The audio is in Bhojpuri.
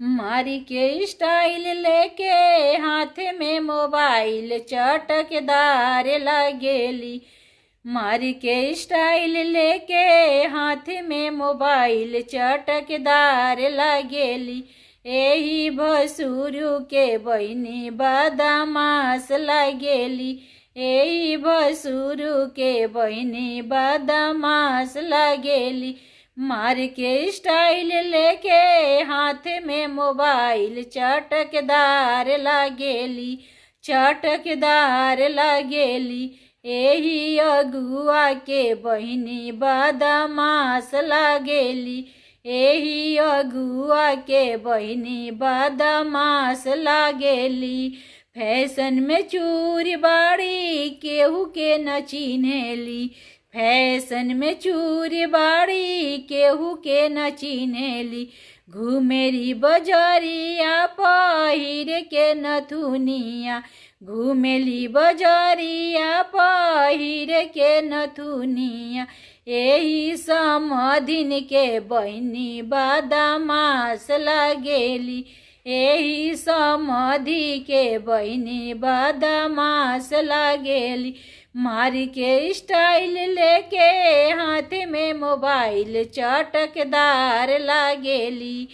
मारी के स्टाइल लेके हाथ में मोबाइल चटकदार लगेली। मारी के स्टाइल लेके हाथ में मोबाइल चटकदार लगेली। एही भसुरु के बहिनी बदमाश लगेली। एही भसुरु के बहिनी बदमाश लगेली। मार के स्टाइल लेके हाथ में मोबाइल चटकदार लगेली। चटकदार लगेली। एही अगुआ के बहिनी बदमाश लगेली। एही अगुआ के बहिनी बदमाश लगेली। फैशन में चूरी बाड़ी केहू के न चिन्हेली। फैशन में चूरी बाड़ी केहू के न चिन्हेली। घुमेरी बजरिया पहिर के नथुनिया। घुमेली बजरिया पहिर के नथुनिया। एही समधिन के बहिनी बदमाश लगेली। एही समधि के बहिनी बदमाश लगेली। मार के स्टाइल लेके हाथ में मोबाइल चटकदार लगेली।